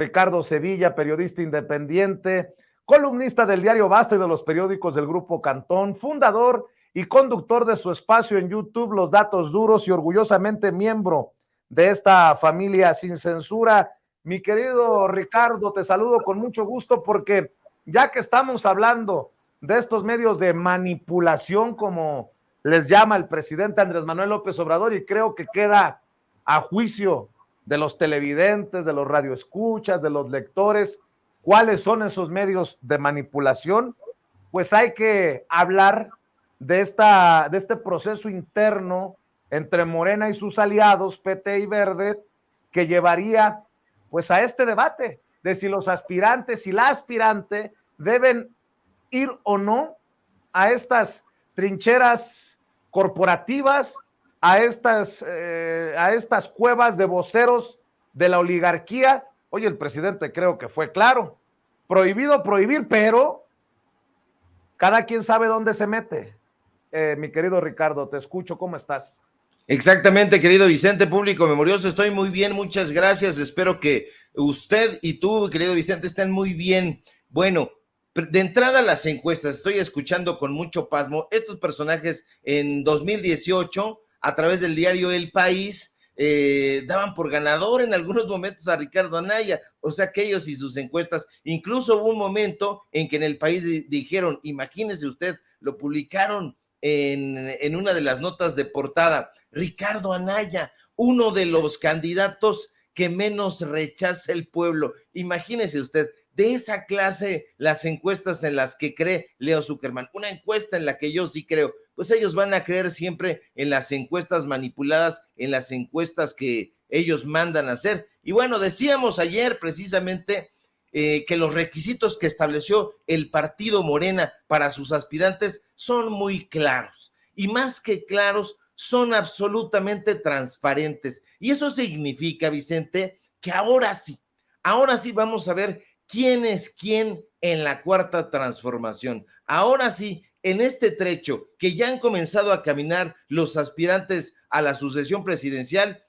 Ricardo Sevilla, periodista independiente, columnista del diario Basta y de los periódicos del Grupo Cantón, fundador y conductor de su espacio en YouTube, Los Datos Duros, y orgullosamente miembro de esta familia sin censura. Mi querido Ricardo, te saludo con mucho gusto porque ya que estamos hablando de estos medios de manipulación, como les llama el presidente Andrés Manuel López Obrador, y creo que queda a juicio de los televidentes, de los radioescuchas, de los lectores, cuáles son esos medios de manipulación, pues hay que hablar de este proceso interno entre Morena y sus aliados, PT y Verde, que llevaría pues a este debate de si los aspirantes y la aspirante deben ir o no a estas trincheras corporativas, a estas cuevas de voceros de la oligarquía. Oye, el presidente creo que fue claro, prohibido prohibir, pero cada quien sabe dónde se mete. Mi querido Ricardo, te escucho, ¿cómo estás? Exactamente, querido Vicente, público memorioso, estoy muy bien, muchas gracias, espero que usted y tú, querido Vicente, estén muy bien. Bueno, de entrada las encuestas, estoy escuchando con mucho pasmo, estos personajes en 2018, a través del diario El País, daban por ganador en algunos momentos a Ricardo Anaya, o sea que ellos y sus encuestas, incluso hubo un momento en que en El País dijeron, imagínese usted, lo publicaron en una de las notas de portada, Ricardo Anaya, uno de los candidatos que menos rechaza el pueblo. Imagínese usted, de esa clase las encuestas en las que cree Leo Zuckerman, una encuesta en la que yo sí creo, pues ellos van a creer siempre en las encuestas manipuladas, en las encuestas que ellos mandan a hacer. Y bueno, decíamos ayer precisamente que los requisitos que estableció el partido Morena para sus aspirantes son muy claros, y más que claros, son absolutamente transparentes. Y eso significa, Vicente, que ahora sí vamos a ver quién es quién en la cuarta transformación. Ahora sí, en este trecho que ya han comenzado a caminar los aspirantes a la sucesión presidencial,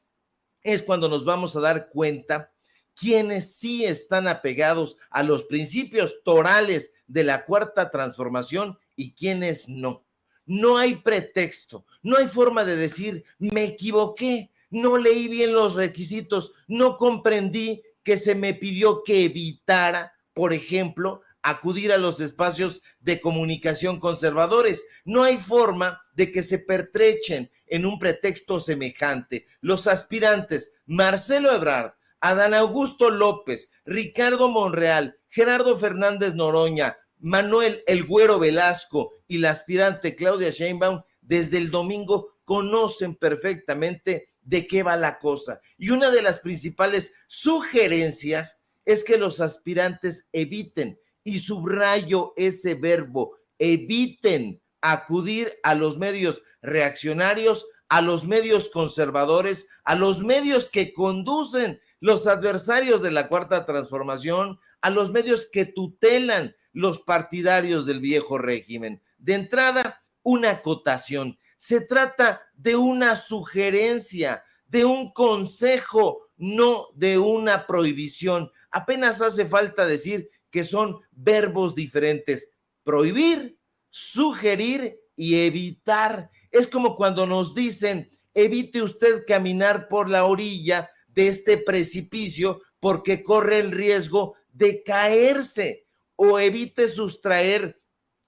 es cuando nos vamos a dar cuenta quienes sí están apegados a los principios torales de la cuarta transformación y quienes no. No hay pretexto, no hay forma de decir, me equivoqué, no leí bien los requisitos, no comprendí que se me pidió que evitara, por ejemplo, acudir a los espacios de comunicación conservadores. No hay forma de que se pertrechen en un pretexto semejante. Los aspirantes Marcelo Ebrard, Adán Augusto López, Ricardo Monreal, Gerardo Fernández Noroña, Manuel El Güero Velasco y la aspirante Claudia Sheinbaum desde el domingo conocen perfectamente de qué va la cosa. Y una de las principales sugerencias es que los aspirantes eviten, y subrayo ese verbo, eviten acudir a los medios reaccionarios, a los medios conservadores, a los medios que conducen los adversarios de la cuarta transformación, a los medios que tutelan los partidarios del viejo régimen. De entrada, una acotación. Se trata de una sugerencia, de un consejo, no de una prohibición. Apenas hace falta decir que son verbos diferentes. Prohibir, sugerir y evitar. Es como cuando nos dicen, evite usted caminar por la orilla de este precipicio porque corre el riesgo de caerse, o evite sustraer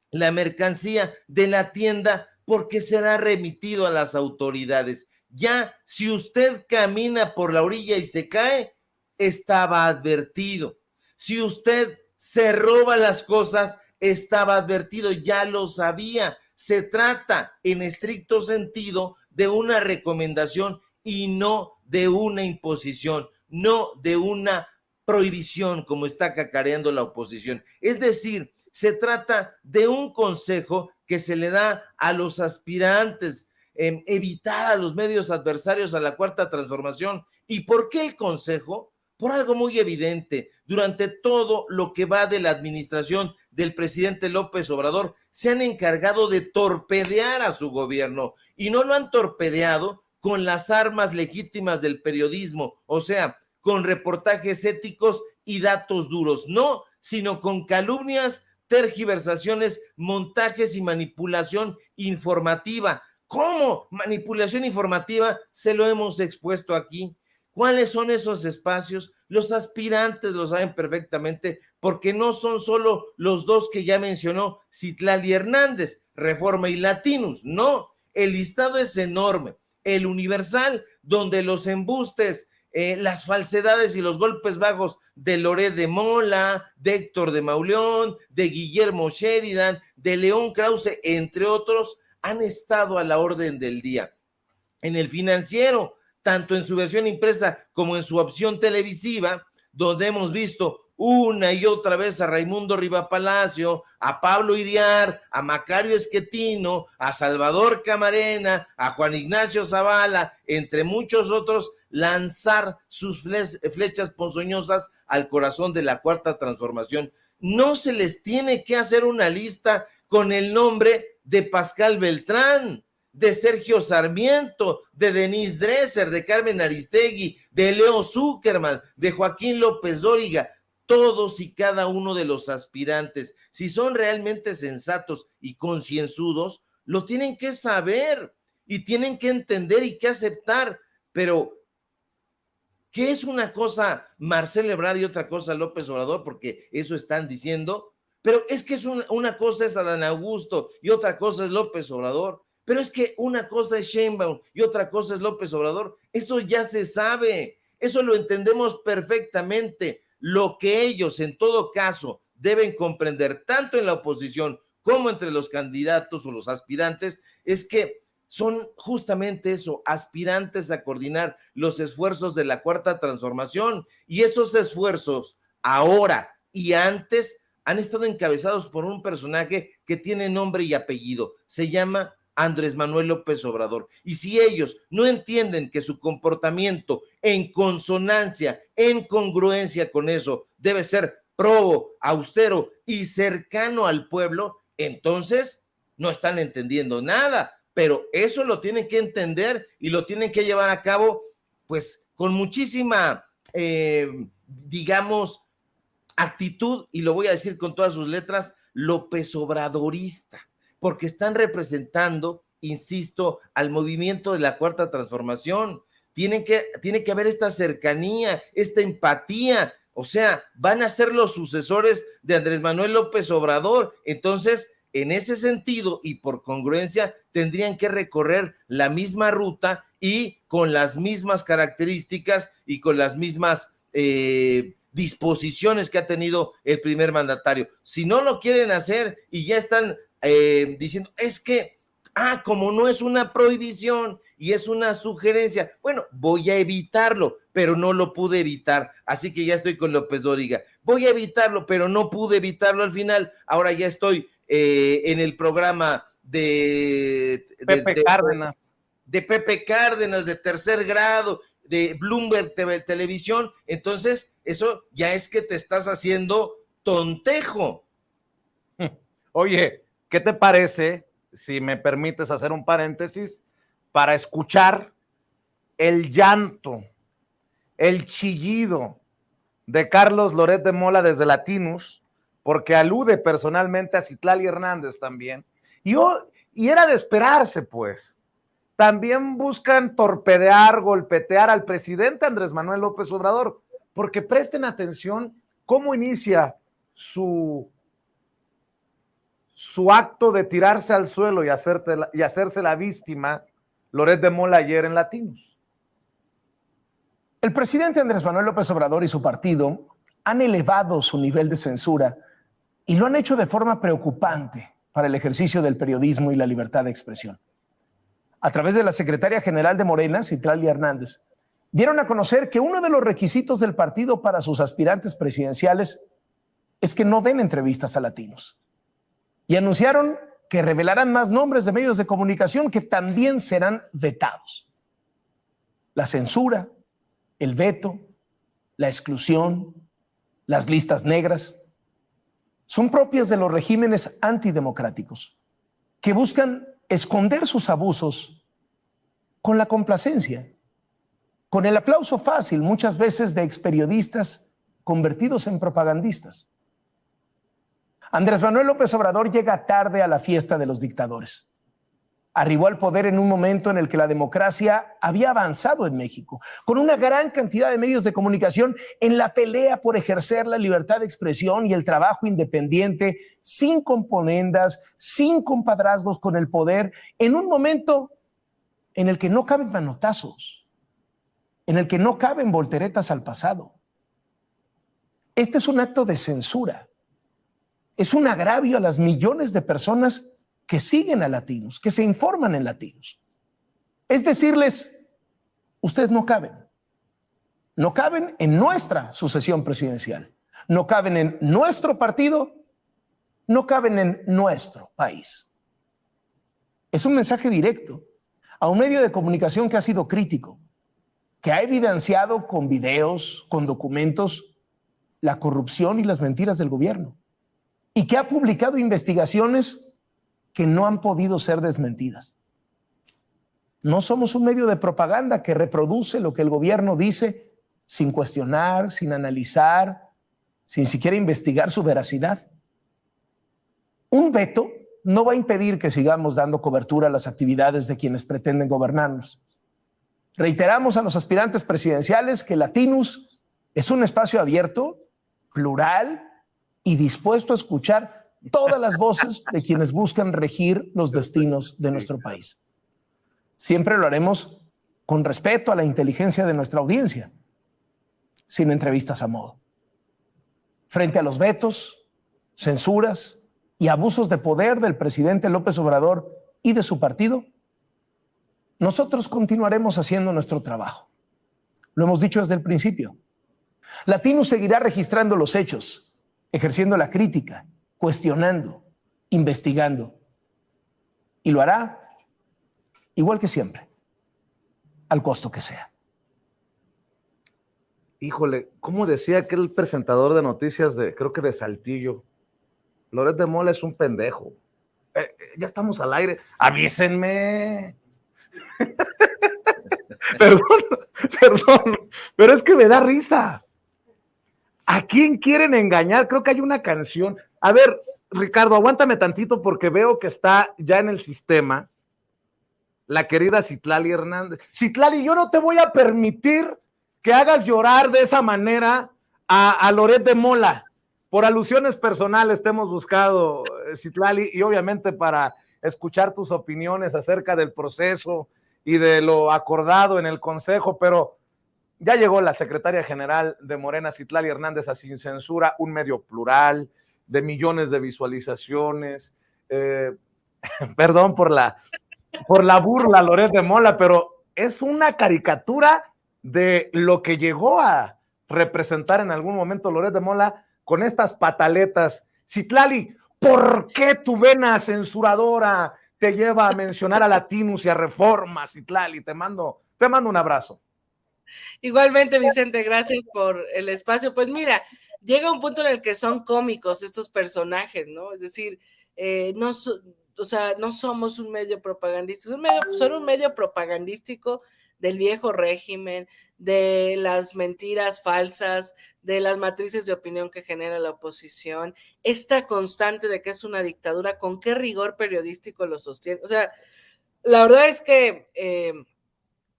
la mercancía de la tienda porque será remitido a las autoridades. Ya, si usted camina por la orilla y se cae, estaba advertido. Si usted se roba las cosas, estaba advertido, ya lo sabía. Se trata, en estricto sentido, de una recomendación y no de una imposición, no de una prohibición como está cacareando la oposición. Es decir, se trata de un consejo que se le da a los aspirantes, evitar a los medios adversarios a la cuarta transformación. ¿Y por qué el consejo? Por algo muy evidente. Durante todo lo que va de la administración del presidente López Obrador, se han encargado de torpedear a su gobierno, y no lo han torpedeado con las armas legítimas del periodismo, o sea, con reportajes éticos y datos duros, no, sino con calumnias, tergiversaciones, montajes y manipulación informativa. ¿Cómo? Manipulación informativa, se lo hemos expuesto aquí. ¿Cuáles son esos espacios? Los aspirantes lo saben perfectamente, porque no son solo los dos que ya mencionó Citlali Hernández, Reforma y Latinus, no, el listado es enorme. El Universal, donde los embustes, las falsedades y los golpes bajos de Loret de Mola, de Héctor de Mauleón, de Guillermo Sheridan, de León Krause, entre otros, han estado a la orden del día. En el Financiero, tanto en su versión impresa como en su opción televisiva, donde hemos visto una y otra vez a Raimundo Rivapalacio, a Pablo Iriar, a Macario Esquetino, a Salvador Camarena, a Juan Ignacio Zavala, entre muchos otros, lanzar sus flechas ponzoñosas al corazón de la Cuarta Transformación. No se les tiene que hacer una lista con el nombre de Pascal Beltrán, de Sergio Sarmiento, de Denise Dresser, de Carmen Aristegui, de Leo Zuckerman, de Joaquín López Dóriga. Todos y cada uno de los aspirantes, si son realmente sensatos y concienzudos, lo tienen que saber y tienen que entender y que aceptar. Pero, ¿qué es una cosa Marcelo Ebrard y otra cosa López Obrador? Porque eso están diciendo. Pero es que es una cosa es Adán Augusto y otra cosa es López Obrador. Pero es que una cosa es Sheinbaum y otra cosa es López Obrador. Eso ya se sabe, eso lo entendemos perfectamente. Lo que ellos, en todo caso, deben comprender, tanto en la oposición como entre los candidatos o los aspirantes, es que son justamente eso, aspirantes a coordinar los esfuerzos de la Cuarta Transformación. Y esos esfuerzos, ahora y antes, han estado encabezados por un personaje que tiene nombre y apellido. Se llama Andrés Manuel López Obrador. Y si ellos no entienden que su comportamiento en consonancia, en congruencia con eso, debe ser probo, austero y cercano al pueblo, entonces no están entendiendo nada. Pero eso lo tienen que entender y lo tienen que llevar a cabo, pues, con muchísima, digamos, actitud, y lo voy a decir con todas sus letras, López Obradorista, porque están representando, insisto, al movimiento de la Cuarta Transformación. Tiene que haber esta cercanía, esta empatía, o sea, van a ser los sucesores de Andrés Manuel López Obrador. Entonces, en ese sentido y por congruencia, tendrían que recorrer la misma ruta y con las mismas características y con las mismas disposiciones que ha tenido el primer mandatario. Si no lo quieren hacer y ya están diciendo, es que, como no es una prohibición y es una sugerencia, bueno, voy a evitarlo, pero no lo pude evitar, así que ya estoy con López Dóriga. Voy a evitarlo, pero no pude evitarlo al final, ahora ya estoy en el programa de Pepe Cárdenas, de Tercer Grado, de Bloomberg Televisión. Entonces, eso ya es que te estás haciendo tontejo. Oye, ¿qué te parece, si me permites hacer un paréntesis, para escuchar el llanto, el chillido de Carlos Loret de Mola desde Latinus, porque alude personalmente a Citlali Hernández también, y era de esperarse, pues. También buscan torpedear, golpetear al presidente Andrés Manuel López Obrador, porque presten atención cómo inicia su acto de tirarse al suelo y hacerse la víctima Loret de Mola ayer en Latinus. El presidente Andrés Manuel López Obrador y su partido han elevado su nivel de censura y lo han hecho de forma preocupante para el ejercicio del periodismo y la libertad de expresión. A través de la secretaria general de Morena, Citlali Hernández, dieron a conocer que uno de los requisitos del partido para sus aspirantes presidenciales es que no den entrevistas a Latinos. Y anunciaron que revelarán más nombres de medios de comunicación que también serán vetados. La censura, el veto, la exclusión, las listas negras, son propias de los regímenes antidemocráticos que buscan esconder sus abusos con la complacencia, con el aplauso fácil muchas veces de experiodistas convertidos en propagandistas. Andrés Manuel López Obrador llega tarde a la fiesta de los dictadores. Arribó al poder en un momento en el que la democracia había avanzado en México, con una gran cantidad de medios de comunicación en la pelea por ejercer la libertad de expresión y el trabajo independiente, sin componendas, sin compadrazgos con el poder, en un momento en el que no caben manotazos, en el que no caben volteretas al pasado. Este es un acto de censura. Es un agravio a las millones de personas que siguen a latinos, que se informan en latinos. Es decirles, ustedes no caben. No caben en nuestra sucesión presidencial. No caben en nuestro partido. No caben en nuestro país. Es un mensaje directo a un medio de comunicación que ha sido crítico, que ha evidenciado con videos, con documentos, la corrupción y las mentiras del gobierno, y que ha publicado investigaciones que no han podido ser desmentidas. No somos un medio de propaganda que reproduce lo que el gobierno dice sin cuestionar, sin analizar, sin siquiera investigar su veracidad. Un veto no va a impedir que sigamos dando cobertura a las actividades de quienes pretenden gobernarnos. Reiteramos a los aspirantes presidenciales que Latinus es un espacio abierto, plural y dispuesto a escuchar todas las voces de quienes buscan regir los destinos de nuestro país. Siempre lo haremos con respeto a la inteligencia de nuestra audiencia, sin entrevistas a modo. Frente a los vetos, censuras y abusos de poder del presidente López Obrador y de su partido, nosotros continuaremos haciendo nuestro trabajo. Lo hemos dicho desde el principio. Latinus seguirá registrando los hechos, ejerciendo la crítica, cuestionando, investigando. Y lo hará igual que siempre, al costo que sea. Híjole, ¿cómo decía aquel presentador de noticias creo que de Saltillo? Loret de Mola es un pendejo. Ya estamos al aire. Avísenme. Perdón, pero es que me da risa. ¿A quién quieren engañar? Creo que hay una canción. A ver, Ricardo, aguántame tantito porque veo que está ya en el sistema la querida Citlali Hernández. Citlali, yo no te voy a permitir que hagas llorar de esa manera a Loret de Mola. Por alusiones personales te hemos buscado, Citlali, y obviamente para escuchar tus opiniones acerca del proceso y de lo acordado en el Consejo, pero ya llegó la secretaria general de Morena, Citlali Hernández, a Sin Censura, un medio plural, de millones de visualizaciones. Perdón por la burla, Loret de Mola, pero es una caricatura de lo que llegó a representar en algún momento Loret de Mola con estas pataletas. Citlali, ¿por qué tu vena censuradora te lleva a mencionar a Latinus y a Reforma, Citlali? Te mando un abrazo. Igualmente, Vicente, gracias por el espacio. Pues mira, llega un punto en el que son cómicos estos personajes, ¿no? Es decir, no somos un medio propagandístico, son un medio propagandístico del viejo régimen, de las mentiras falsas, de las matrices de opinión que genera la oposición, esta constante de que es una dictadura, ¿con qué rigor periodístico lo sostiene? O sea, la verdad es que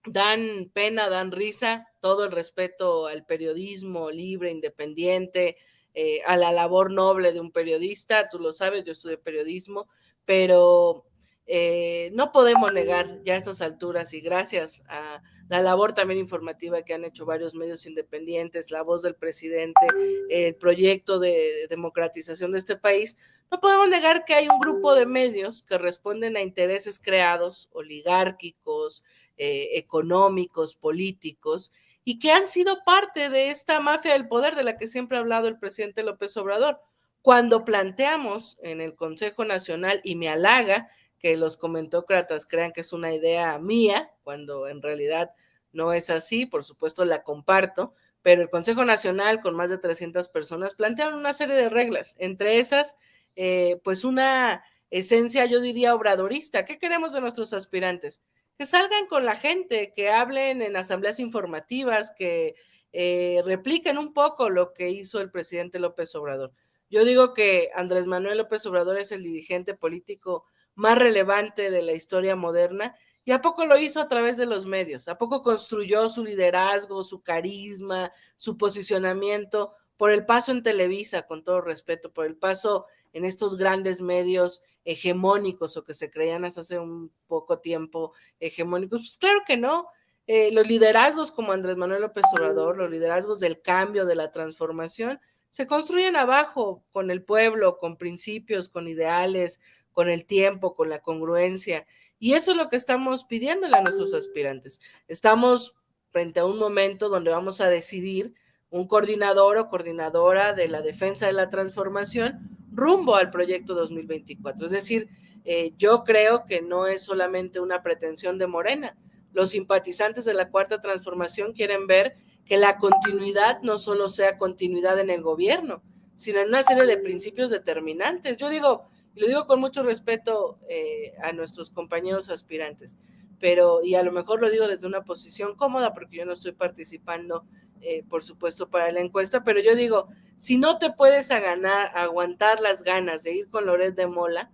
dan pena, dan risa, todo el respeto al periodismo libre, independiente, a la labor noble de un periodista, tú lo sabes, yo estudié periodismo, pero no podemos negar ya a estas alturas, y gracias a la labor también informativa que han hecho varios medios independientes, La Voz del Presidente, el proyecto de democratización de este país, no podemos negar que hay un grupo de medios que responden a intereses creados, oligárquicos, económicos, políticos, y que han sido parte de esta mafia del poder de la que siempre ha hablado el presidente López Obrador. Cuando planteamos en el Consejo Nacional, y me halaga que los comentócratas crean que es una idea mía, cuando en realidad no es así, por supuesto la comparto, pero el Consejo Nacional, con más de 300 personas, plantearon una serie de reglas, entre esas, pues una esencia, yo diría, obradorista. ¿Qué queremos de nuestros aspirantes? Que salgan con la gente, que hablen en asambleas informativas, que repliquen un poco lo que hizo el presidente López Obrador. Yo digo que Andrés Manuel López Obrador es el dirigente político más relevante de la historia moderna, y ¿a poco lo hizo a través de los medios? ¿A poco construyó su liderazgo, su carisma, su posicionamiento por el paso en Televisa, con todo respeto, por el paso en estos grandes medios hegemónicos o que se creían hasta hace un poco tiempo hegemónicos? Pues claro que no. Los liderazgos como Andrés Manuel López Obrador, los liderazgos del cambio, de la transformación, se construyen abajo, con el pueblo, con principios, con ideales, con el tiempo, con la congruencia. Y eso es lo que estamos pidiéndole a nuestros aspirantes. Estamos frente a un momento donde vamos a decidir un coordinador o coordinadora de la defensa de la transformación rumbo al proyecto 2024. Es decir, yo creo que no es solamente una pretensión de Morena. Los simpatizantes de la Cuarta Transformación quieren ver que la continuidad no solo sea continuidad en el gobierno, sino en una serie de principios determinantes. Yo digo, y lo digo con mucho respeto a nuestros compañeros aspirantes, pero, y a lo mejor lo digo desde una posición cómoda, porque yo no estoy participando, por supuesto, para la encuesta, pero yo digo, si no te puedes aguantar las ganas de ir con Loret de Mola,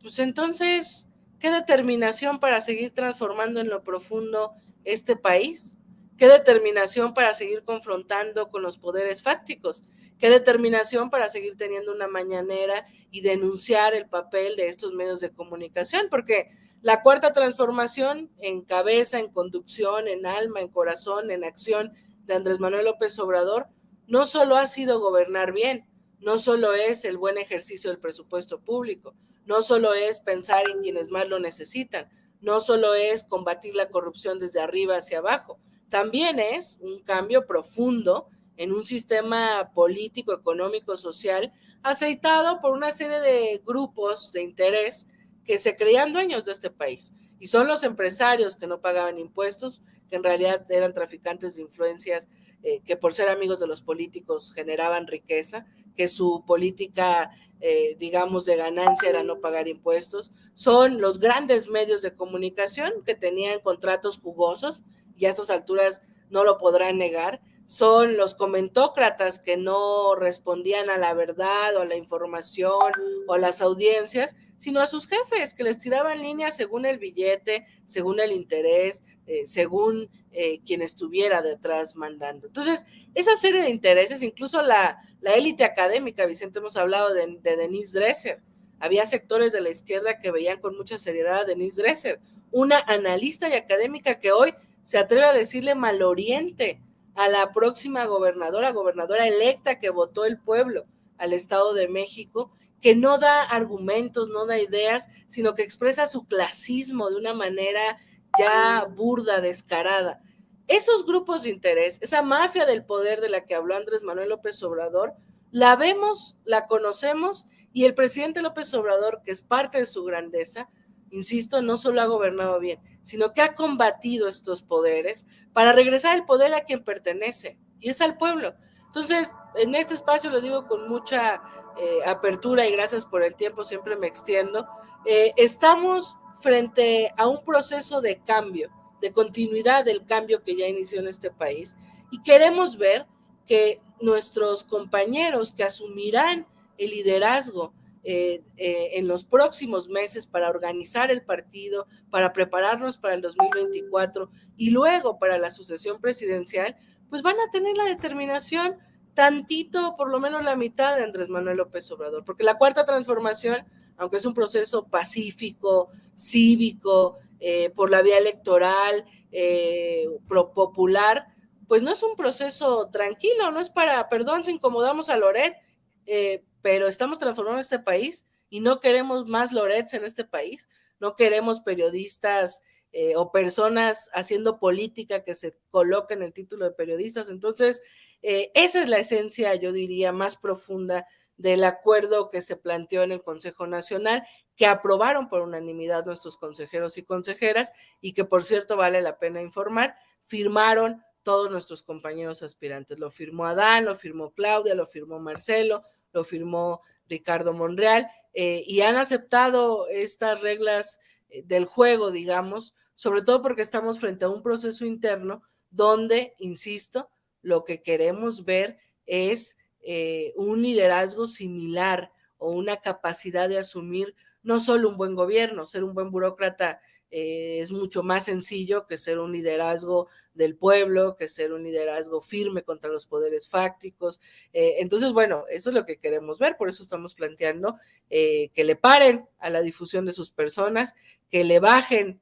pues entonces, ¿qué determinación para seguir transformando en lo profundo este país? ¿Qué determinación para seguir confrontando con los poderes fácticos? ¿Qué determinación para seguir teniendo una mañanera y denunciar el papel de estos medios de comunicación? Porque la Cuarta Transformación, en cabeza, en conducción, en alma, en corazón, en acción de Andrés Manuel López Obrador, no solo ha sido gobernar bien, no solo es el buen ejercicio del presupuesto público, no solo es pensar en quienes más lo necesitan, no solo es combatir la corrupción desde arriba hacia abajo, también es un cambio profundo en un sistema político, económico, social, aceitado por una serie de grupos de interés que se creían dueños de este país. Y son los empresarios que no pagaban impuestos, que en realidad eran traficantes de influencias, que por ser amigos de los políticos generaban riqueza, que su política, digamos, de ganancia era no pagar impuestos. Son los grandes medios de comunicación que tenían contratos jugosos, y a estas alturas no lo podrán negar. Son los comentócratas que no respondían a la verdad o a la información o a las audiencias, sino a sus jefes, que les tiraban líneas según el billete, según el interés, según quien estuviera detrás mandando. Entonces, esa serie de intereses, incluso la élite académica, Vicente, hemos hablado de Denise Dresser. Había sectores de la izquierda que veían con mucha seriedad a Denise Dresser, una analista y académica que hoy se atreve a decirle maloriente a la próxima gobernadora electa que votó el pueblo al Estado de México, que no da argumentos, no da ideas, sino que expresa su clasismo de una manera ya burda, descarada. Esos grupos de interés, esa mafia del poder de la que habló Andrés Manuel López Obrador, la vemos, la conocemos, y el presidente López Obrador, que es parte de su grandeza, insisto, no solo ha gobernado bien, sino que ha combatido estos poderes para regresar el poder a quien pertenece, y es al pueblo. Entonces, en este espacio lo digo con mucha apertura, y gracias por el tiempo, siempre me extiendo. Estamos frente a un proceso de cambio, de continuidad del cambio que ya inició en este país, y queremos ver que nuestros compañeros que asumirán el liderazgo en los próximos meses para organizar el partido, para prepararnos para el 2024 y luego para la sucesión presidencial, pues van a tener la determinación tantito, por lo menos la mitad de Andrés Manuel López Obrador, porque la Cuarta Transformación, aunque es un proceso pacífico, cívico, por la vía electoral, popular, pues no es un proceso tranquilo, no es para, perdón si incomodamos a Loret, pero estamos transformando este país y no queremos más Lorets en este país, no queremos periodistas o personas haciendo política que se coloquen el título de periodistas. Entonces, esa es la esencia, yo diría, más profunda del acuerdo que se planteó en el Consejo Nacional, que aprobaron por unanimidad nuestros consejeros y consejeras, y que, por cierto, vale la pena informar, firmaron todos nuestros compañeros aspirantes. Lo firmó Adán, lo firmó Claudia, lo firmó Marcelo, lo firmó Ricardo Monreal, y han aceptado estas reglas del juego, digamos, sobre todo porque estamos frente a un proceso interno donde, insisto, lo que queremos ver es un liderazgo similar o una capacidad de asumir no solo un buen gobierno. Ser un buen burócrata es mucho más sencillo que ser un liderazgo del pueblo, que ser un liderazgo firme contra los poderes fácticos. Entonces, bueno, eso es lo que queremos ver, por eso estamos planteando que le paren a la difusión de sus personas, que le bajen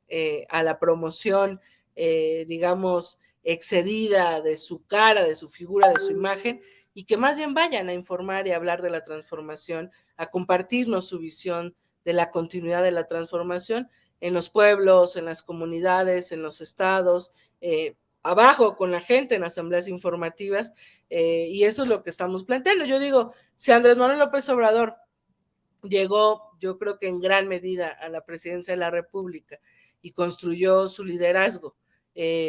a la promoción, digamos, excedida de su cara, de su figura, de su imagen, y que más bien vayan a informar y a hablar de la transformación, a compartirnos su visión de la continuidad de la transformación en los pueblos, en las comunidades, en los estados, abajo con la gente en asambleas informativas, y eso es lo que estamos planteando. Yo digo, si Andrés Manuel López Obrador llegó, yo creo que en gran medida, a la presidencia de la República y construyó su liderazgo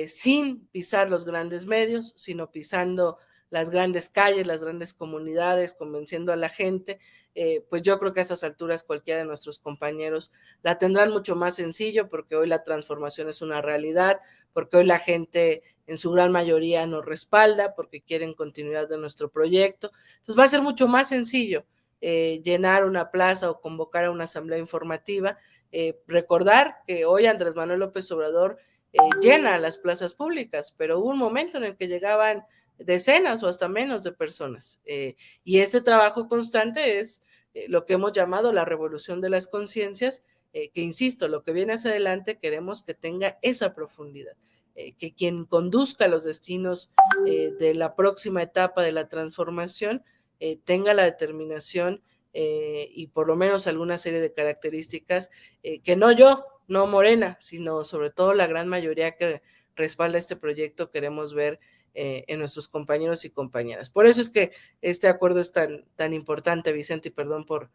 sin pisar los grandes medios, sino pisando las grandes calles, las grandes comunidades, convenciendo a la gente, pues yo creo que a esas alturas cualquiera de nuestros compañeros la tendrán mucho más sencillo, porque hoy la transformación es una realidad, porque hoy la gente en su gran mayoría nos respalda, porque quieren continuidad de nuestro proyecto. Entonces va a ser mucho más sencillo llenar una plaza o convocar a una asamblea informativa. Recordar que hoy Andrés Manuel López Obrador llena las plazas públicas, pero hubo un momento en el que llegaban decenas o hasta menos de personas. Y este trabajo constante es lo que hemos llamado la revolución de las conciencias, que insisto, lo que viene hacia adelante queremos que tenga esa profundidad, que quien conduzca los destinos de la próxima etapa de la transformación tenga la determinación y por lo menos alguna serie de características que no yo, no Morena, sino sobre todo la gran mayoría que respalda este proyecto queremos ver en nuestros compañeros y compañeras. Por eso es que este acuerdo es tan importante, Vicente, y perdón por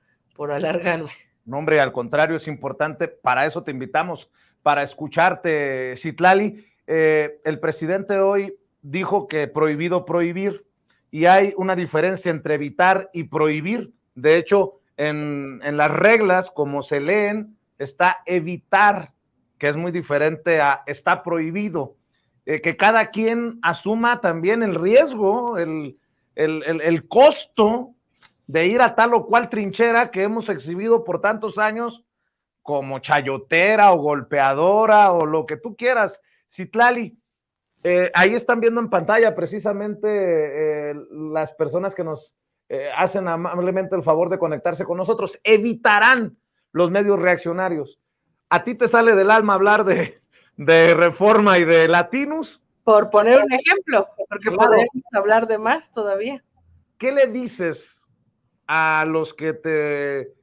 alargarme. No, hombre, al contrario, es importante, para eso te invitamos, para escucharte, Citlali. El presidente hoy dijo que prohibido prohibir, y hay una diferencia entre evitar y prohibir. De hecho, en las reglas, como se leen, está evitar, que es muy diferente a está prohibido. Que cada quien asuma también el riesgo, el costo de ir a tal o cual trinchera que hemos exhibido por tantos años como chayotera o golpeadora o lo que tú quieras. Citlali, ahí están viendo en pantalla precisamente las personas que nos hacen amablemente el favor de conectarse con nosotros. Evitarán los medios reaccionarios. ¿A ti te sale del alma hablar de Reforma y de Latinus? Por poner un ejemplo, porque claro, podemos hablar de más todavía. ¿Qué le dices a los que te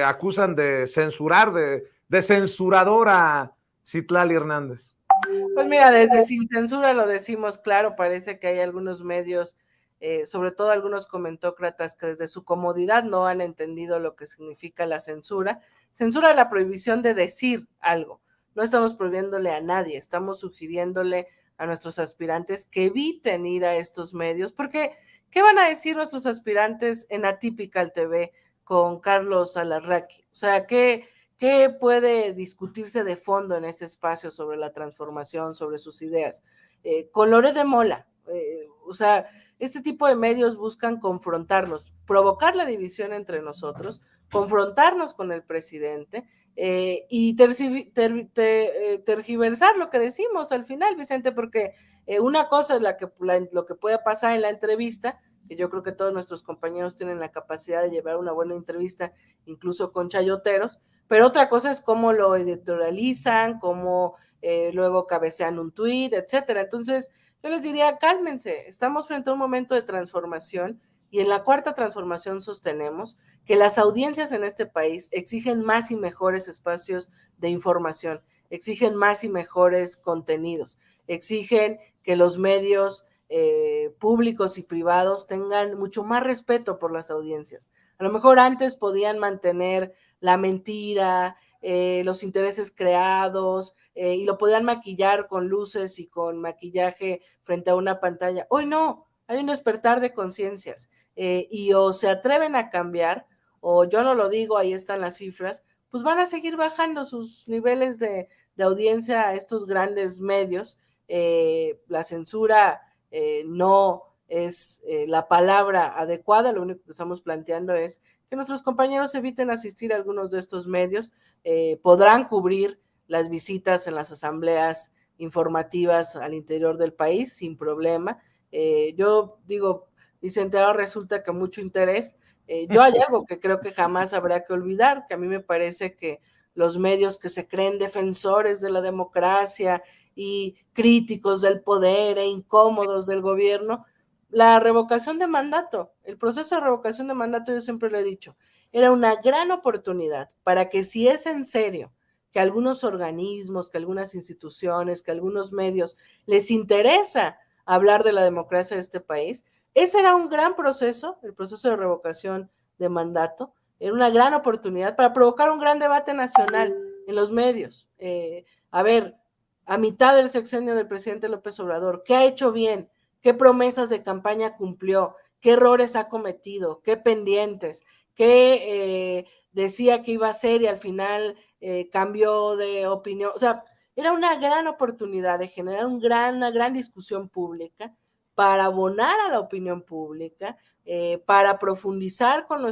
acusan de censurar, de censuradora, Citlali Hernández? Pues mira, desde Sin Censura lo decimos claro, parece que hay algunos medios, sobre todo algunos comentócratas, que desde su comodidad no han entendido lo que significa la censura. Censura es la prohibición de decir algo. No estamos prohibiéndole a nadie, estamos sugiriéndole a nuestros aspirantes que eviten ir a estos medios, porque ¿qué van a decir nuestros aspirantes en Atypical TV con Carlos Alarraqui? O sea, ¿qué puede discutirse de fondo en ese espacio sobre la transformación, sobre sus ideas? Con Loret de Mola, o sea, este tipo de medios buscan confrontarnos, provocar la división entre nosotros, confrontarnos con el presidente y tergiversar lo que decimos al final, Vicente, porque una cosa es lo que puede pasar en la entrevista, que yo creo que todos nuestros compañeros tienen la capacidad de llevar una buena entrevista, incluso con chayoteros, pero otra cosa es cómo lo editorializan, cómo luego cabecean un tuit, etcétera. Entonces, yo les diría, cálmense, estamos frente a un momento de transformación y en la cuarta transformación sostenemos que las audiencias en este país exigen más y mejores espacios de información, exigen más y mejores contenidos, exigen que los medios públicos y privados tengan mucho más respeto por las audiencias. A lo mejor antes podían mantener la mentira, los intereses creados, y lo podían maquillar con luces y con maquillaje frente a una pantalla. Hoy no, hay un despertar de conciencias, y o se atreven a cambiar, o yo no lo digo, ahí están las cifras, pues van a seguir bajando sus niveles de audiencia a estos grandes medios. La censura no es la palabra adecuada. Lo único que estamos planteando es que nuestros compañeros eviten asistir a algunos de estos medios, podrán cubrir las visitas en las asambleas informativas al interior del país sin problema. Yo digo, Vicente, ahora resulta que mucho interés. Yo hay algo que creo que jamás habrá que olvidar, que a mí me parece que los medios que se creen defensores de la democracia y críticos del poder e incómodos del gobierno, la revocación de mandato, el proceso de revocación de mandato, yo siempre lo he dicho, era una gran oportunidad para que, si es en serio que a algunos organismos, que a algunas instituciones, que a algunos medios les interesa hablar de la democracia de este país, ese era un gran proceso, el proceso de revocación de mandato, era una gran oportunidad para provocar un gran debate nacional en los medios. A ver, a mitad del sexenio del presidente López Obrador, ¿qué ha hecho bien? ¿Qué promesas de campaña cumplió? ¿Qué errores ha cometido? ¿Qué pendientes? ¿Qué decía que iba a hacer y al final cambió de opinión? O sea, era una gran oportunidad de generar una gran discusión pública para abonar a la opinión pública, para profundizar con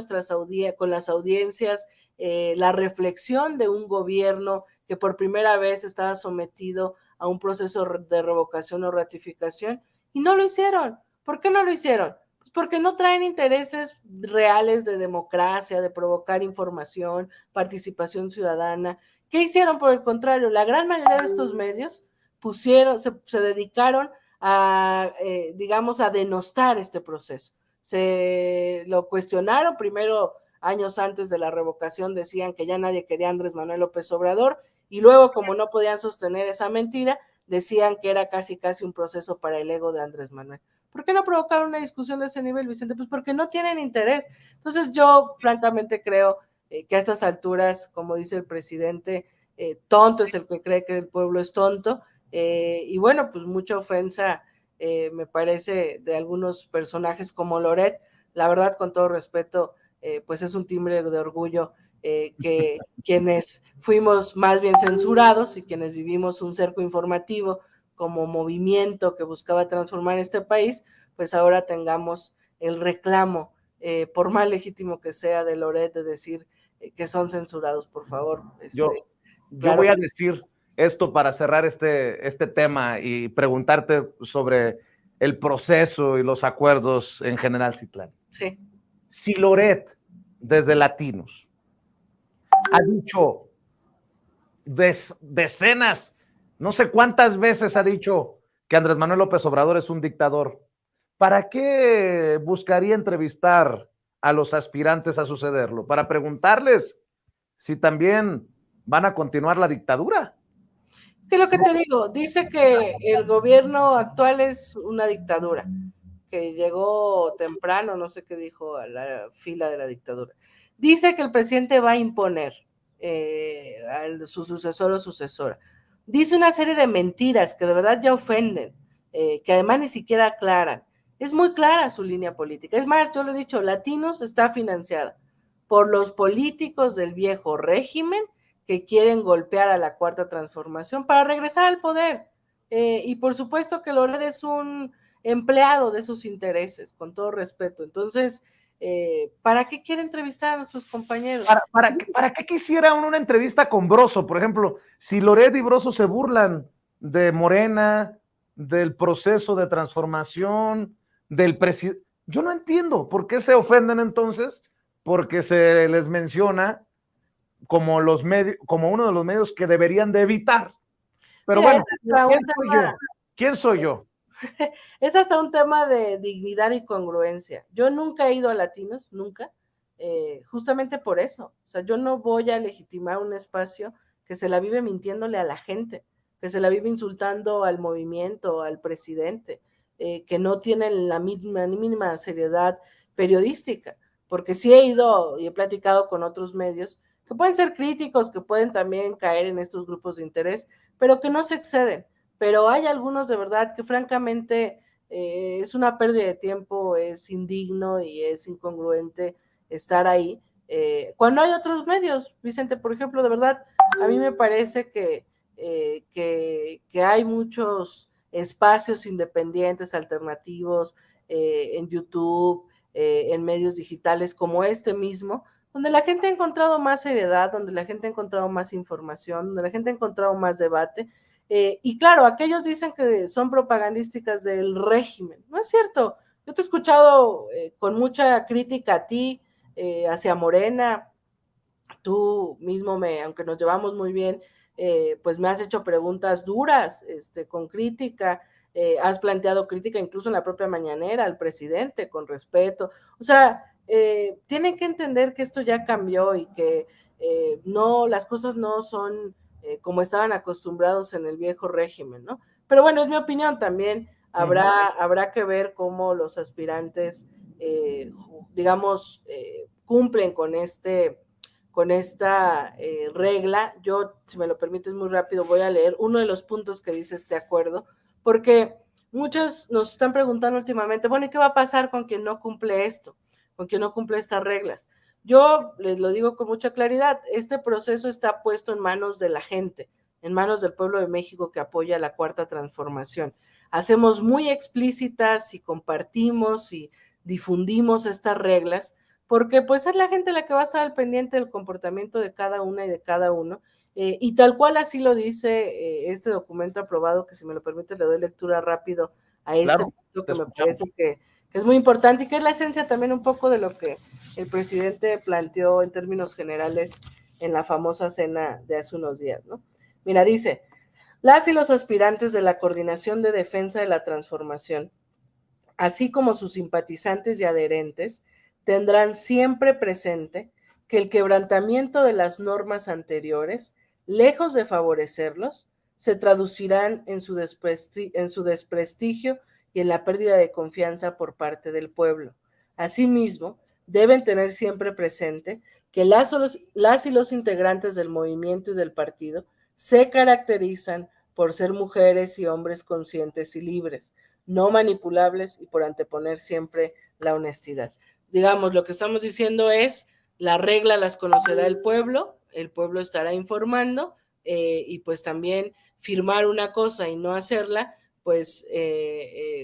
con las audiencias la reflexión de un gobierno que por primera vez estaba sometido a un proceso de revocación o ratificación, y no lo hicieron. ¿Por qué no lo hicieron? Pues porque no traen intereses reales de democracia, de provocar información, participación ciudadana. ¿Qué hicieron? Por el contrario, la gran mayoría de estos medios se dedicaron a, digamos, a denostar este proceso. Se lo cuestionaron primero, años antes de la revocación decían que ya nadie quería a Andrés Manuel López Obrador, y luego, como no podían sostener esa mentira, decían que era casi un proceso para el ego de Andrés Manuel. ¿Por qué no provocaron una discusión de ese nivel, Vicente? Pues porque no tienen interés. Entonces yo francamente creo que a estas alturas, como dice el presidente, tonto es el que cree que el pueblo es tonto, y bueno, pues mucha ofensa me parece de algunos personajes como Loret. La verdad, con todo respeto, pues es un timbre de orgullo que quienes fuimos más bien censurados y quienes vivimos un cerco informativo como movimiento que buscaba transformar este país, pues ahora tengamos el reclamo, por más legítimo que sea, de Loret, de decir que son censurados, por favor. Yo Claro. voy a decir esto para cerrar este tema y preguntarte sobre el proceso y los acuerdos en general, Citlali. Sí. Si Loret, desde Latinos, ha dicho decenas, no sé cuántas veces ha dicho que Andrés Manuel López Obrador es un dictador, ¿para qué buscaría entrevistar a los aspirantes a sucederlo? Para preguntarles si también van a continuar la dictadura. Es que lo que te digo, dice que el gobierno actual es una dictadura, que llegó temprano, no sé qué dijo, a la fila de la dictadura. Dice que el presidente va a imponer a su sucesor o sucesora. Dice una serie de mentiras que de verdad ya ofenden, que además ni siquiera aclaran. Es muy clara su línea política. Es más, yo lo he dicho, Latinos está financiada por los políticos del viejo régimen que quieren golpear a la Cuarta Transformación para regresar al poder. Y por supuesto que Loret es un empleado de sus intereses, con todo respeto. Entonces, ¿para qué quiere entrevistar a nuestros compañeros? ¿Para qué quisiera una entrevista con Broso? Por ejemplo, si Loret y Broso se burlan de Morena, del proceso de transformación, del presidente, yo no entiendo por qué se ofenden entonces, porque se les menciona como uno de los medios que deberían de evitar. Pero Mira, bueno, ¿quién soy yo? Es hasta un tema de dignidad y congruencia. Yo nunca he ido a Latinos, nunca, justamente por eso. O sea, yo no voy a legitimar un espacio que se la vive mintiéndole a la gente, que se la vive insultando al movimiento, al presidente, que no tienen la mínima seriedad periodística, porque sí he ido y he platicado con otros medios que pueden ser críticos, que pueden también caer en estos grupos de interés, pero que no se exceden. Pero hay algunos de verdad que francamente es una pérdida de tiempo, es indigno y es incongruente estar ahí. Cuando hay otros medios, Vicente, por ejemplo, de verdad, a mí me parece que hay muchos espacios independientes, alternativos, en YouTube, en medios digitales como este mismo, donde la gente ha encontrado más seriedad, donde la gente ha encontrado más información, donde la gente ha encontrado más debate. Y claro, aquellos dicen que son propagandísticas del régimen. No es cierto. Yo te he escuchado con mucha crítica a ti, hacia Morena. Tú mismo, aunque nos llevamos muy bien, pues me has hecho preguntas duras, con crítica. Has planteado crítica incluso en la propia mañanera al presidente, con respeto. O sea, tienen que entender que esto ya cambió y que no, las cosas no son como estaban acostumbrados en el viejo régimen, ¿no? Pero bueno, es mi opinión también. Habrá que ver cómo los aspirantes, digamos, cumplen con esta regla. Yo, si me lo permites muy rápido, voy a leer uno de los puntos que dice este acuerdo, porque muchos nos están preguntando últimamente, bueno, ¿y qué va a pasar con quien no cumple esto? Con quien no cumple estas reglas. Yo les lo digo con mucha claridad, este proceso está puesto en manos de la gente, en manos del pueblo de México que apoya la Cuarta Transformación. Hacemos muy explícitas y compartimos y difundimos estas reglas, porque pues es la gente la que va a estar al pendiente del comportamiento de cada una y de cada uno, y tal cual así lo dice este documento aprobado, que si me lo permite le doy lectura rápido a este punto que me parece que es muy importante y que es la esencia también un poco de lo que el presidente planteó en términos generales en la famosa cena de hace unos días, ¿no? Mira, dice, las y los aspirantes de la Coordinación de Defensa de la Transformación, así como sus simpatizantes y adherentes, tendrán siempre presente que el quebrantamiento de las normas anteriores, lejos de favorecerlos, se traducirán en su desprestigio y en la pérdida de confianza por parte del pueblo. Asimismo, deben tener siempre presente que las y los integrantes del movimiento y del partido se caracterizan por ser mujeres y hombres conscientes y libres, no manipulables y por anteponer siempre la honestidad. Digamos, lo que estamos diciendo es, la regla las conocerá el pueblo estará informando, y pues también firmar una cosa y no hacerla, pues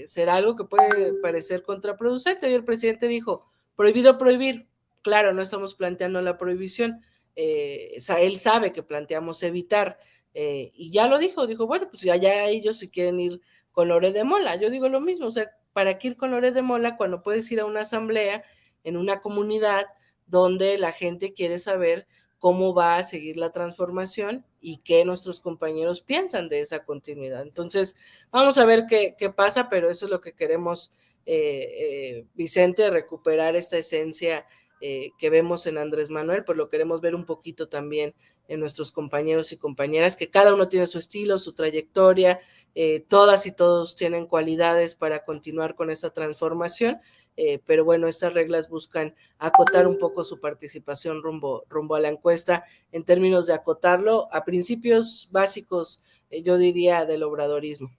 será algo que puede parecer contraproducente. Y el presidente dijo, prohibido prohibir. Claro, no estamos planteando la prohibición, él sabe que planteamos evitar, y ya lo dijo, bueno, pues allá ellos si quieren ir con Loret de Mola. Yo digo lo mismo, o sea, ¿para qué ir con Loret de Mola cuando puedes ir a una asamblea en una comunidad donde la gente quiere saber cómo va a seguir la transformación y qué nuestros compañeros piensan de esa continuidad? Entonces, vamos a ver qué pasa, pero eso es lo que queremos, Vicente, recuperar esta esencia que vemos en Andrés Manuel, pues lo queremos ver un poquito también en nuestros compañeros y compañeras, que cada uno tiene su estilo, su trayectoria, todas y todos tienen cualidades para continuar con esta transformación, pero bueno, estas reglas buscan acotar un poco su participación rumbo a la encuesta, en términos de acotarlo a principios básicos, yo diría, del obradorismo.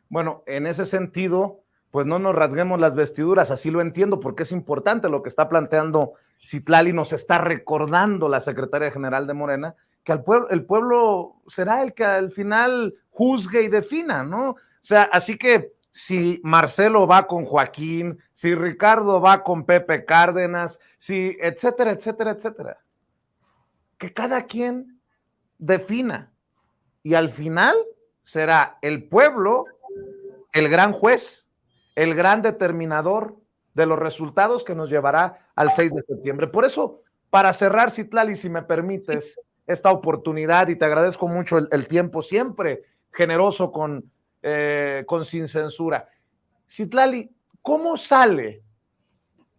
Bueno, en ese sentido, pues no nos rasguemos las vestiduras, así lo entiendo, porque es importante lo que está planteando Citlali, nos está recordando la secretaria general de Morena, que el pueblo será el que al final juzgue y defina, ¿no? O sea, así que si Marcelo va con Joaquín, si Ricardo va con Pepe Cárdenas, si etcétera, etcétera, etcétera, que cada quien defina y al final será el pueblo el gran juez, el gran determinador de los resultados que nos llevará al 6 de septiembre. Por eso, para cerrar, Citlali, si me permites esta oportunidad, y te agradezco mucho el tiempo, siempre generoso con Sin Censura. Citlali, ¿cómo sale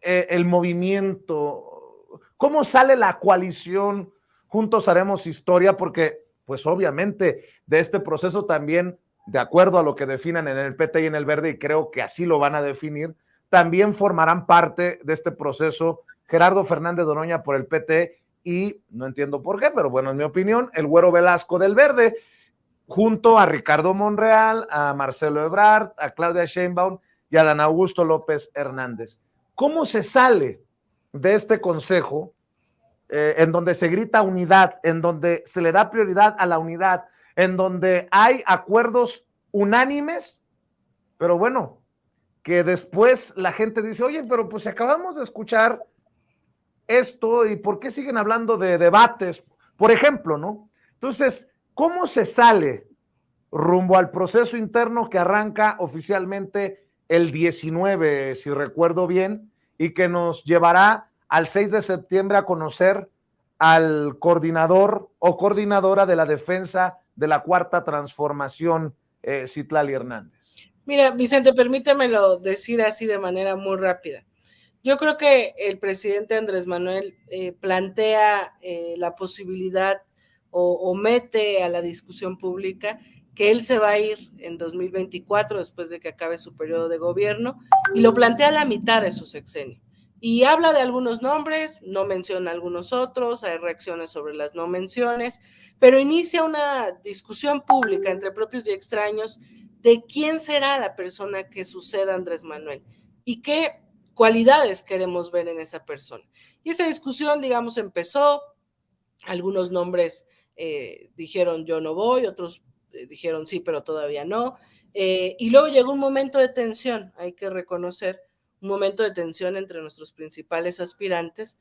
el movimiento? ¿Cómo sale la coalición Juntos Haremos Historia? Porque, pues obviamente, de este proceso también, de acuerdo a lo que definan en el PT y en el Verde, y creo que así lo van a definir, también formarán parte de este proceso Gerardo Fernández de Noroña por el PT y, no entiendo por qué, pero bueno, en mi opinión, el Güero Velasco del Verde, junto a Ricardo Monreal, a Marcelo Ebrard, a Claudia Sheinbaum y a Dan Augusto López Hernández. ¿Cómo se sale de este consejo en donde se grita unidad, en donde se le da prioridad a la unidad, en donde hay acuerdos unánimes pero bueno, que después la gente dice, oye, pero pues acabamos de escuchar esto y ¿por qué siguen hablando de debates? Por ejemplo, ¿no? Entonces, ¿cómo se sale rumbo al proceso interno que arranca oficialmente el 19, si recuerdo bien, y que nos llevará al 6 de septiembre a conocer al coordinador o coordinadora de la defensa de la Cuarta Transformación, Citlali Hernández? Mira, Vicente, permítemelo decir así de manera muy rápida. Yo creo que el presidente Andrés Manuel plantea la posibilidad o mete a la discusión pública que él se va a ir en 2024 después de que acabe su periodo de gobierno y lo plantea a la mitad de su sexenio. Y habla de algunos nombres, no menciona algunos otros, hay reacciones sobre las no menciones, pero inicia una discusión pública entre propios y extraños de quién será la persona que suceda a Andrés Manuel y qué cualidades queremos ver en esa persona. Y esa discusión, digamos, empezó, algunos nombres dijeron yo no voy, otros dijeron sí, pero todavía no, y luego llegó un momento de tensión, hay que reconocer, un momento de tensión entre nuestros principales aspirantes,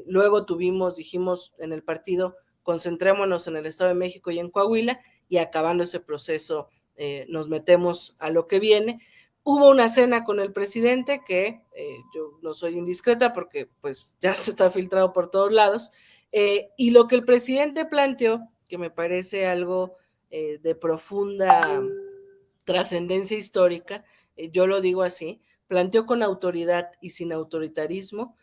luego dijimos en el partido, concentrémonos en el Estado de México y en Coahuila, y acabando ese proceso nos metemos a lo que viene. Hubo una cena con el presidente que yo no soy indiscreta porque pues ya se está filtrado por todos lados, y lo que el presidente planteó, que me parece algo de profunda trascendencia histórica, yo lo digo así, planteó con autoridad y sin autoritarismo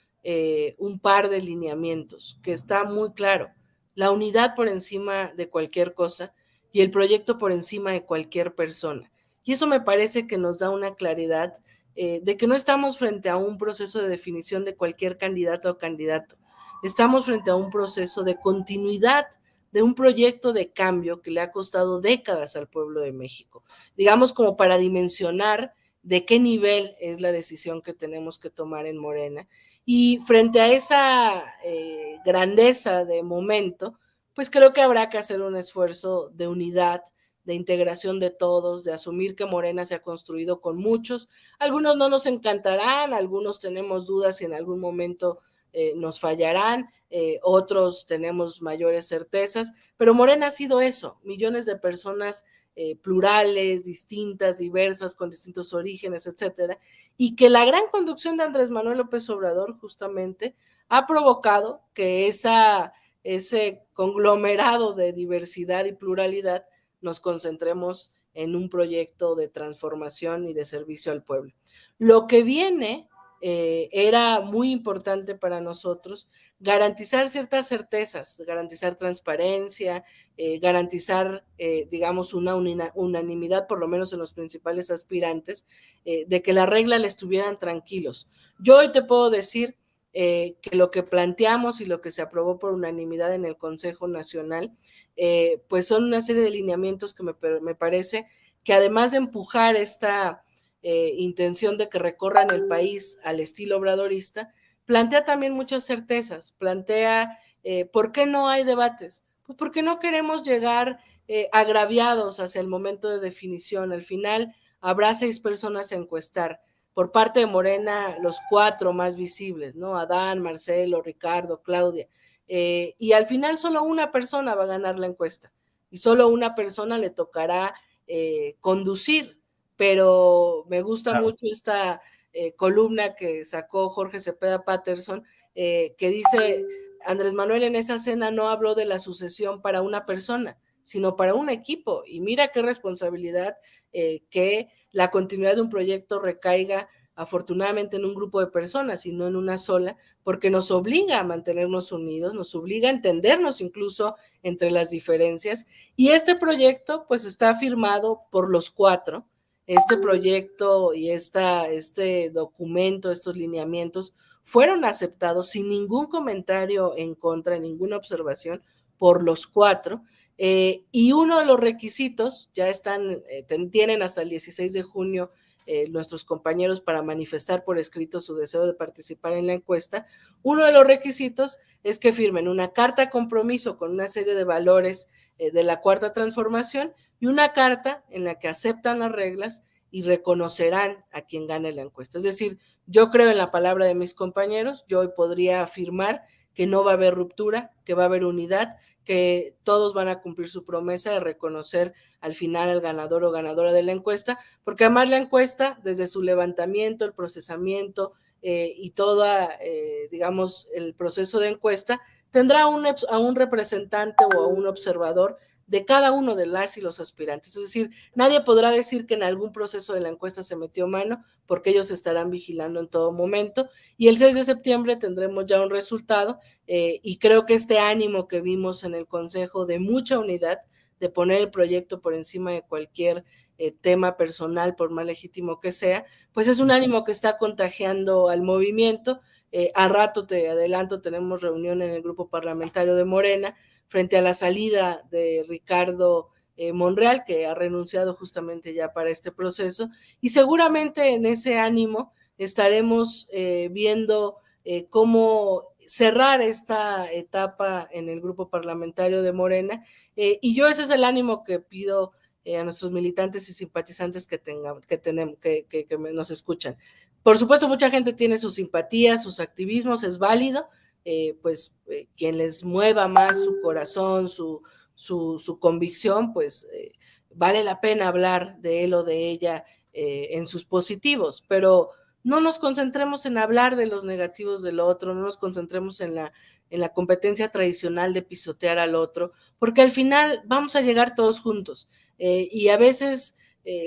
un par de lineamientos que está muy claro: la unidad por encima de cualquier cosa y el proyecto por encima de cualquier persona. Y eso me parece que nos da una claridad de que no estamos frente a un proceso de definición de cualquier candidato o candidato, estamos frente a un proceso de continuidad de un proyecto de cambio que le ha costado décadas al pueblo de México, digamos, como para dimensionar de qué nivel es la decisión que tenemos que tomar en Morena. Y frente a esa grandeza de momento, pues creo que habrá que hacer un esfuerzo de unidad, de integración de todos, de asumir que Morena se ha construido con muchos. Algunos no nos encantarán, algunos tenemos dudas si en algún momento nos fallarán, otros tenemos mayores certezas, pero Morena ha sido eso, millones de personas plurales, distintas, diversas, con distintos orígenes, etcétera, y que la gran conducción de Andrés Manuel López Obrador justamente ha provocado que ese conglomerado de diversidad y pluralidad nos concentremos en un proyecto de transformación y de servicio al pueblo. Lo que viene era muy importante para nosotros garantizar ciertas certezas, garantizar transparencia, garantizar, digamos, una unanimidad, por lo menos en los principales aspirantes, de que la regla le estuvieran tranquilos. Yo hoy te puedo decir que lo que planteamos y lo que se aprobó por unanimidad en el Consejo Nacional, pues son una serie de lineamientos que me parece que además de empujar esta intención de que recorran el país al estilo obradorista, plantea también muchas certezas, plantea ¿por qué no hay debates? Pues porque no queremos llegar agraviados hacia el momento de definición. Al final habrá 6 personas a encuestar. Por parte de Morena, los 4 más visibles, ¿no? Adán, Marcelo, Ricardo, Claudia. Y al final solo una persona va a ganar la encuesta y solo una persona le tocará conducir, pero me gusta mucho esta columna que sacó Jorge Cepeda Patterson, que dice, Andrés Manuel en esa cena no habló de la sucesión para una persona, sino para un equipo, y mira qué responsabilidad que la continuidad de un proyecto recaiga afortunadamente en un grupo de personas y no en una sola, porque nos obliga a mantenernos unidos, nos obliga a entendernos incluso entre las diferencias, y este proyecto pues está firmado por los 4. Este proyecto y este documento, estos lineamientos fueron aceptados sin ningún comentario en contra, ninguna observación por los 4, y uno de los requisitos, ya tienen hasta el 16 de junio nuestros compañeros para manifestar por escrito su deseo de participar en la encuesta. Uno de los requisitos es que firmen una carta compromiso con una serie de valores de la Cuarta Transformación y una carta en la que aceptan las reglas y reconocerán a quien gane la encuesta. Es decir, yo creo en la palabra de mis compañeros, yo hoy podría afirmar que no va a haber ruptura, que va a haber unidad, que todos van a cumplir su promesa de reconocer al final al ganador o ganadora de la encuesta, porque además la encuesta, desde su levantamiento, el procesamiento y todo, digamos, el proceso de encuesta, tendrá a un representante o a un observador de cada uno de las y los aspirantes. Es decir, nadie podrá decir que en algún proceso de la encuesta se metió mano, porque ellos estarán vigilando en todo momento, y el 6 de septiembre tendremos ya un resultado, y creo que este ánimo que vimos en el Consejo de mucha unidad, de poner el proyecto por encima de cualquier tema personal, por más legítimo que sea, pues es un ánimo que está contagiando al movimiento. Al rato, te adelanto, tenemos reunión en el grupo parlamentario de Morena, frente a la salida de Ricardo Monreal, que ha renunciado justamente ya para este proceso, y seguramente en ese ánimo estaremos viendo cómo cerrar esta etapa en el grupo parlamentario de Morena, y yo ese es el ánimo que pido a nuestros militantes y simpatizantes que nos escuchan. Por supuesto, mucha gente tiene sus simpatías, sus activismos, es válido, quien les mueva más su corazón, su convicción, pues vale la pena hablar de él o de ella en sus positivos, pero no nos concentremos en hablar de los negativos del otro, no nos concentremos en la competencia tradicional de pisotear al otro, porque al final vamos a llegar todos juntos, y a veces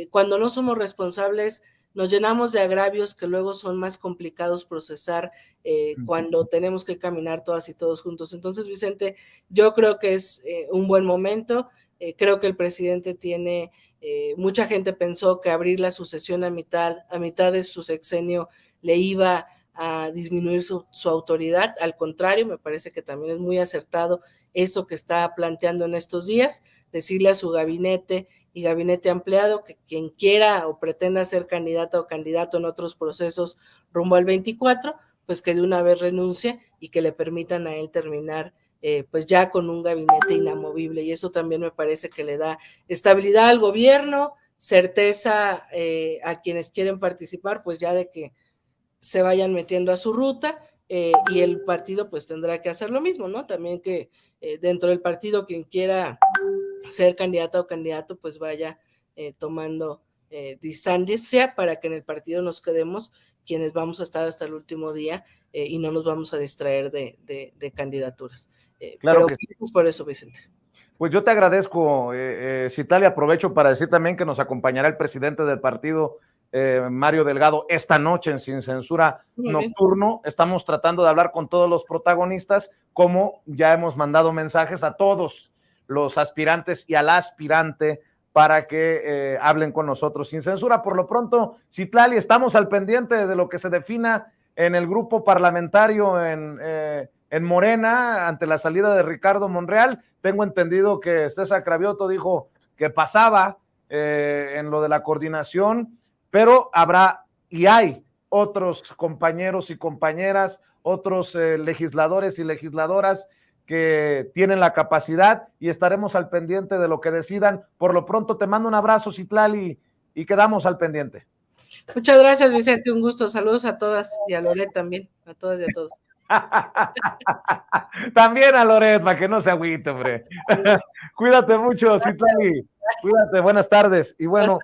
cuando no somos responsables nos llenamos de agravios que luego son más complicados procesar cuando tenemos que caminar todas y todos juntos. Entonces, Vicente, yo creo que es un buen momento. Creo que el presidente tiene, mucha gente pensó que abrir la sucesión a mitad de su sexenio le iba a disminuir su autoridad. Al contrario, me parece que también es muy acertado esto que está planteando en estos días, decirle a su gabinete y gabinete ampliado que quien quiera o pretenda ser candidata o candidato en otros procesos rumbo al 24, pues que de una vez renuncie y que le permitan a él terminar pues ya con un gabinete inamovible, y eso también me parece que le da estabilidad al gobierno, certeza a quienes quieren participar, pues ya de que se vayan metiendo a su ruta, y el partido pues tendrá que hacer lo mismo, ¿no? También que dentro del partido quien quiera ser candidata o candidato pues vaya tomando distancia, para que en el partido nos quedemos quienes vamos a estar hasta el último día y no nos vamos a distraer de candidaturas. Claro pero que sí. por eso, Vicente. Pues yo te agradezco, Citlali, aprovecho para decir también que nos acompañará el presidente del partido, Mario Delgado, esta noche en Sin Censura Nocturno. Estamos tratando de hablar con todos los protagonistas, como ya hemos mandado mensajes a todos los aspirantes y al aspirante para que hablen con nosotros sin censura. Por lo pronto, Citlali, estamos al pendiente de lo que se defina en el grupo parlamentario en Morena ante la salida de Ricardo Monreal. Tengo entendido que César Cravioto dijo que pasaba en lo de la coordinación, pero habrá y hay otros compañeros y compañeras, otros legisladores y legisladoras que tienen la capacidad, y estaremos al pendiente de lo que decidan. Por lo pronto te mando un abrazo, Citlali, y quedamos al pendiente. Muchas gracias, Vicente, un gusto. Saludos a todas y a Loret también, a todas y a todos. También a Loret, para que no se agüite, hombre. Cuídate mucho, Citlali. Cuídate, buenas tardes. Y bueno,